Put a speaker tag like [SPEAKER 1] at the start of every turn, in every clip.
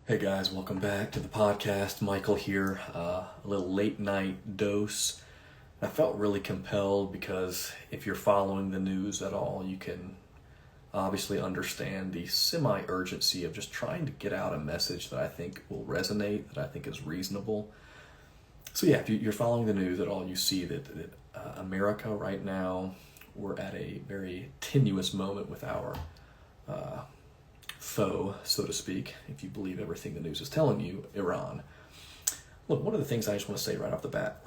[SPEAKER 1] Hey guys, welcome back to the podcast. Michael here. A little late night dose. I felt really compelled because if you're following the news at all, you can obviously understand the semi-urgency of just trying to get out a message that I think will resonate, that I think is reasonable. So yeah, if you're following the news at all, you see that America right now, we're at a very tenuous moment with our foe, so to speak, if you believe everything the news is telling you, Iran. Look, one of the things I just want to say right off the bat,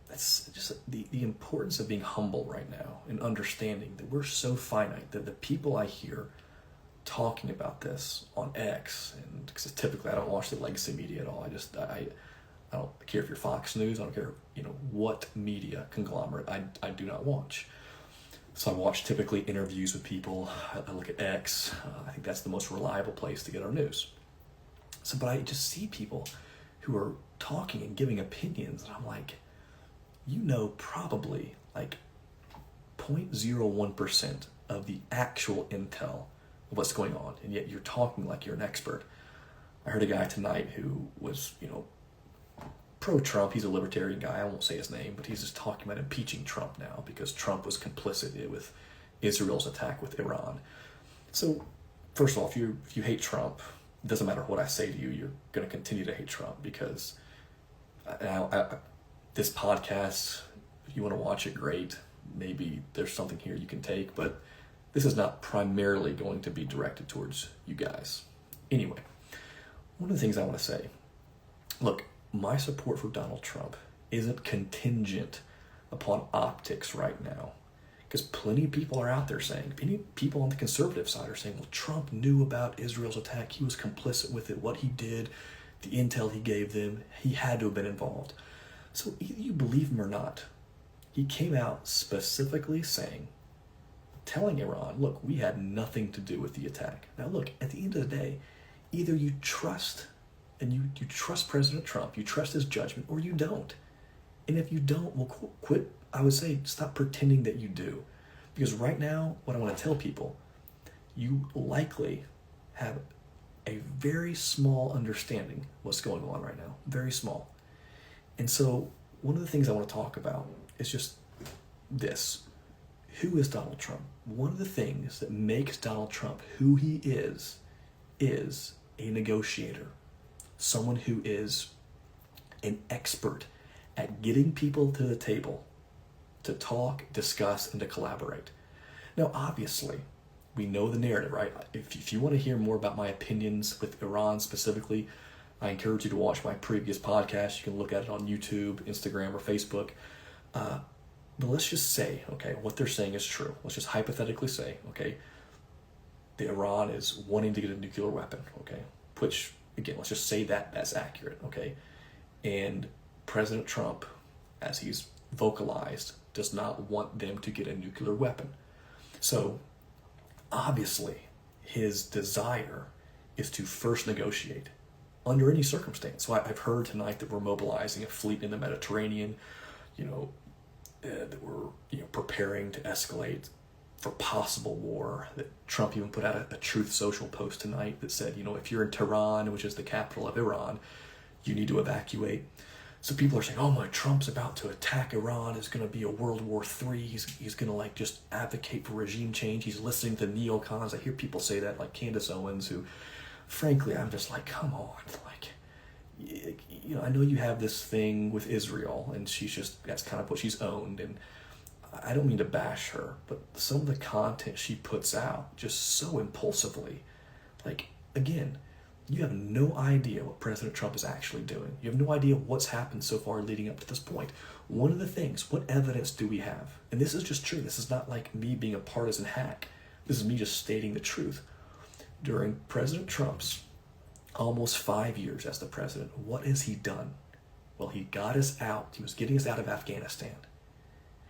[SPEAKER 1] that's just the importance of being humble right now and understanding that we're so finite that the people I hear talking about this on X, and because typically I don't watch the legacy media at all. I don't care if you're Fox News. I don't care what media conglomerate. I do not watch. So I watch typically interviews with people. I look at X. I think that's the most reliable place to get our news. But I just see people who are talking and giving opinions, and I'm like, probably like 0.01% of the actual intel of what's going on, and yet you're talking like you're an expert. I heard a guy tonight who was, pro-Trump. He's a libertarian guy. I won't say his name, but he's just talking about impeaching Trump now because Trump was complicit with Israel's attack with Iran. So, first of all, if you hate Trump, it doesn't matter what I say to you, you're going to continue to hate Trump because this podcast, if you want to watch it, great. Maybe there's something here you can take, but this is not primarily going to be directed towards you guys. Anyway, one of the things I want to say, look, my support for Donald Trump isn't contingent upon optics right now. Because plenty of people are out there saying, many people on the conservative side are saying, well, Trump knew about Israel's attack. He was complicit with it. What he did, the intel he gave them, he had to have been involved. So either you believe him or not, he came out specifically telling Iran, look, we had nothing to do with the attack. Now look, at the end of the day, either you trust and you trust President Trump, you trust his judgment, or you don't. And if you don't, well, quit. I would say stop pretending that you do. Because right now, what I want to tell people, you likely have a very small understanding what's going on right now. Very small. And so one of the things I want to talk about is just this. Who is Donald Trump? One of the things that makes Donald Trump who he is a negotiator. Someone who is an expert at getting people to the table to talk, discuss, and to collaborate. Now, obviously, we know the narrative, right? If you want to hear more about my opinions with Iran specifically, I encourage you to watch my previous podcast. You can look at it on YouTube, Instagram, or Facebook. But let's just say, okay, what they're saying is true. Let's just hypothetically say, okay, the Iran is wanting to get a nuclear weapon, okay, which, again, let's just say that that's accurate, okay? And President Trump, as he's vocalized, does not want them to get a nuclear weapon. So, obviously, his desire is to first negotiate under any circumstance. So I've heard tonight that we're mobilizing a fleet in the Mediterranean, that we're preparing to escalate for possible war, that Trump even put out a Truth Social post tonight that said, if you're in Tehran, which is the capital of Iran, you need to evacuate. So people are saying, oh my, Trump's about to attack Iran. It's going to be a World War III. He's going to just advocate for regime change. He's listening to neocons. I hear people say that, like Candace Owens, who, frankly, I'm just like, come on. I know you have this thing with Israel, and that's kind of what she's owned, and I don't mean to bash her, but some of the content she puts out just so impulsively, again, you have no idea what President Trump is actually doing. You have no idea what's happened so far leading up to this point. One of the things, what evidence do we have? And this is just true. This is not like me being a partisan hack. This is me just stating the truth. During President Trump's almost 5 years as the president, what has he done? Well, he got us out. He was getting us out of Afghanistan.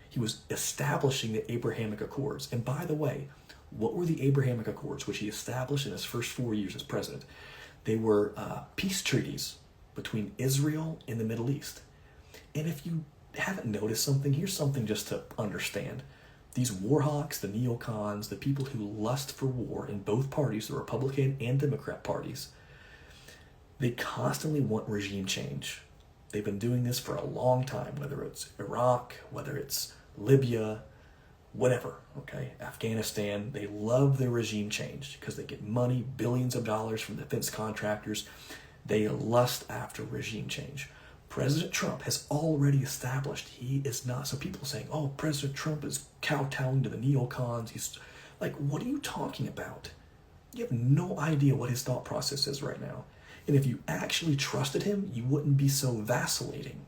[SPEAKER 1] He was establishing the Abrahamic Accords. And by the way, what were the Abrahamic Accords, which he established in his first 4 years as president? They were peace treaties between Israel and the Middle East. And if you haven't noticed something, here's something just to understand. These war hawks, the neocons, the people who lust for war in both parties, the Republican and Democrat parties, They constantly want regime change. They've been doing this for a long time, whether it's Iraq, whether it's Libya, whatever, okay? Afghanistan, they love their regime change because they get money, billions of dollars from defense contractors. They lust after regime change. President Trump has already established he is not. So people saying, oh, President Trump is kowtowing to the neocons. He's like, what are you talking about? You have no idea what his thought process is right now. And if you actually trusted him, you wouldn't be so vacillating.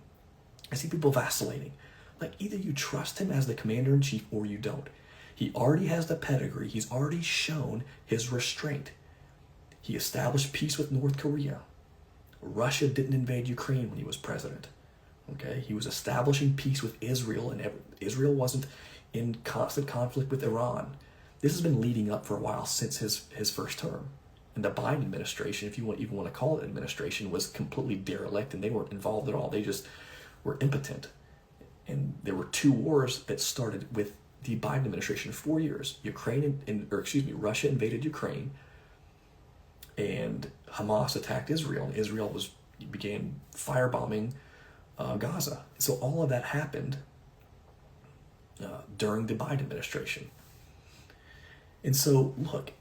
[SPEAKER 1] I see people vacillating. Like, either you trust him as the commander-in-chief or you don't. He already has the pedigree. He's already shown his restraint. He established peace with North Korea. Russia didn't invade Ukraine when he was president. Okay, he was establishing peace with Israel, and Israel wasn't in constant conflict with Iran. This has been leading up for a while since his first term. And the Biden administration, if you even want to call it administration, was completely derelict, and they weren't involved at all. They just were impotent. And there were 2 wars that started with the Biden administration. 4 years. Russia invaded Ukraine, and Hamas attacked Israel. And Israel began firebombing Gaza. So all of that happened during the Biden administration. And so, look,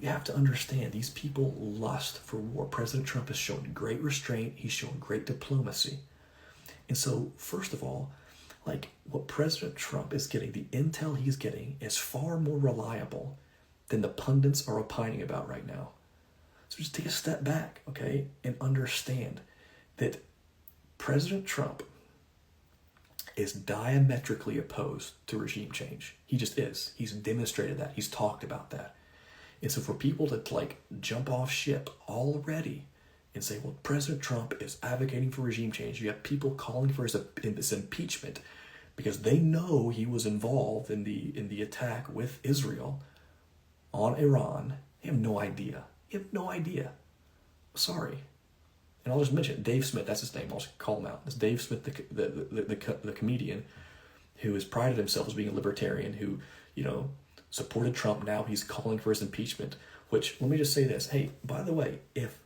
[SPEAKER 1] you have to understand, these people lust for war. President Trump has shown great restraint. He's shown great diplomacy. And so, first of all, like, what President Trump is getting, the intel he's getting, is far more reliable than the pundits are opining about right now. So just take a step back, okay, and understand that President Trump is diametrically opposed to regime change. He just is. He's demonstrated that. He's talked about that. And so for people to like jump off ship already and say, well, President Trump is advocating for regime change. You have people calling for his impeachment because they know he was involved in the attack with Israel on Iran. They have no idea. You have no idea. Sorry. And I'll just mention Dave Smith, that's his name. I'll just call him out. It's Dave Smith, the comedian who has prided himself as being a libertarian, who, supported Trump. Now he's calling for his impeachment, which, let me just say this. Hey, by the way, if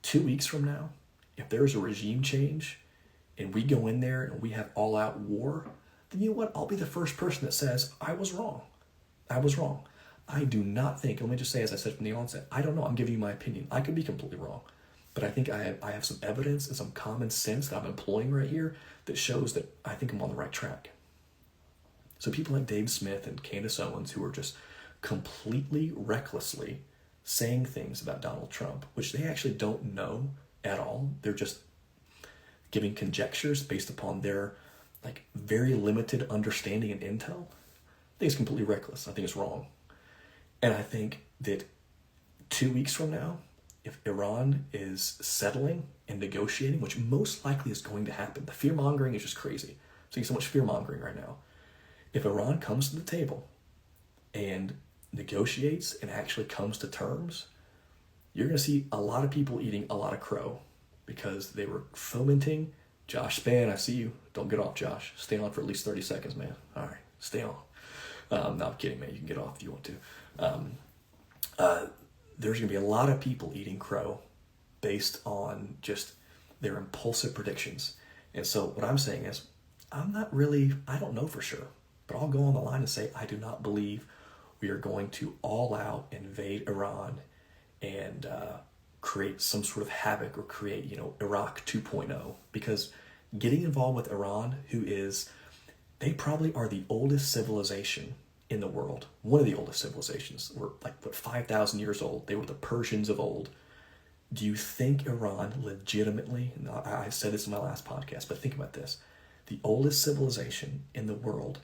[SPEAKER 1] 2 weeks from now, if there's a regime change and we go in there and we have all-out war, then you know what? I'll be the first person that says, I was wrong. I was wrong. I do not think, let me just say, as I said from the onset, I don't know. I'm giving you my opinion. I could be completely wrong. But I think I have some evidence and some common sense that I'm employing right here that shows that I think I'm on the right track. So people like Dave Smith and Candace Owens, who are just completely recklessly saying things about Donald Trump, which they actually don't know at all. They're just giving conjectures based upon their like very limited understanding and intel. I think it's completely reckless. I think it's wrong. And I think that 2 weeks from now, if Iran is settling and negotiating, which most likely is going to happen, the fear-mongering is just crazy. Seeing so much fear-mongering right now. If Iran comes to the table and negotiates and actually comes to terms, you're going to see a lot of people eating a lot of crow because they were fomenting. Josh Span, I see you. Don't get off, Josh. Stay on for at least 30 seconds, man. All right, stay on. No, I'm kidding, man. You can get off if you want to. There's going to be a lot of people eating crow based on just their impulsive predictions. And so what I'm saying is, I don't know for sure, but I'll go on the line and say, I do not believe we are going to all out invade Iran and create some sort of havoc or create, Iraq 2.0, because getting involved with Iran, they probably are the oldest civilization in the world. One of the oldest civilizations. We're 5,000 years old. They were the Persians of old. Do you think Iran legitimately, and I said this in my last podcast, but think about this, the oldest civilization in the world,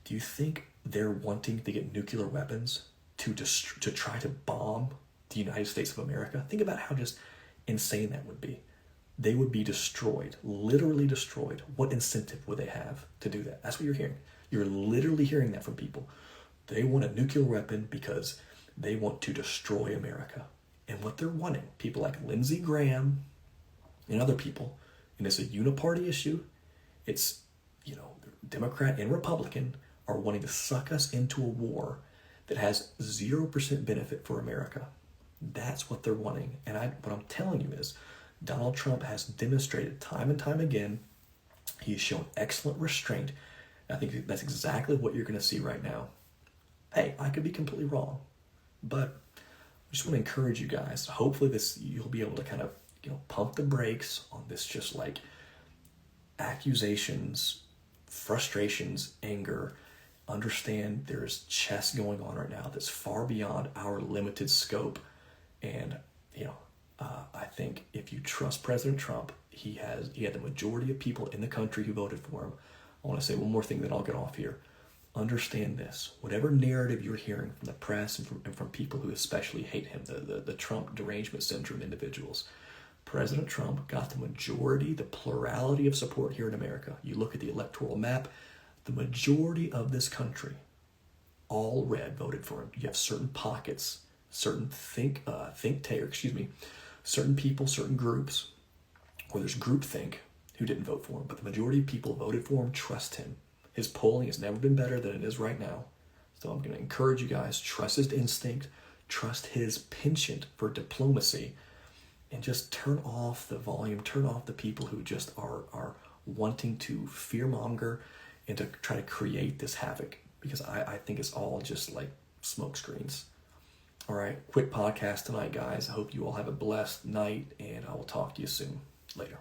[SPEAKER 1] do you think they're wanting to get nuclear weapons to try to bomb the United States of America? Think about how just insane that would be. They would be destroyed, literally destroyed. What incentive would they have to do that? That's what you're hearing. You're literally hearing that from people. They want a nuclear weapon because they want to destroy America. And what they're wanting, people like Lindsey Graham and other people, and it's a uniparty issue, it's, Democrat and Republican are wanting to suck us into a war that has 0% benefit for America. That's what they're wanting. And what I'm telling you is Donald Trump has demonstrated time and time again, he's shown excellent restraint. I think that's exactly what you're going to see right now. Hey, I could be completely wrong, but I just want to encourage you guys. Hopefully you'll be able to kind of, pump the brakes on this just like accusations, frustrations, anger. Understand there's chess going on right now that's far beyond our limited scope. And, I think if you trust President Trump, he had the majority of people in the country who voted for him. I want to say one more thing, then I'll get off here. Understand this. Whatever narrative you're hearing from the press and from people who especially hate him, the Trump derangement syndrome individuals, President Trump got the majority, the plurality of support here in America. You look at the electoral map, the majority of this country, all red, voted for him. You have certain pockets, certain certain people, certain groups, or there's groupthink who didn't vote for him, but the majority of people voted for him, trust him. His polling has never been better than it is right now. So I'm going to encourage you guys, trust his instinct, trust his penchant for diplomacy, and just turn off the volume, turn off the people who just are wanting to fearmonger and to try to create this havoc, because I think it's all just like smoke screens. All right, quick podcast tonight, guys. I hope you all have a blessed night, and I will talk to you soon. Later.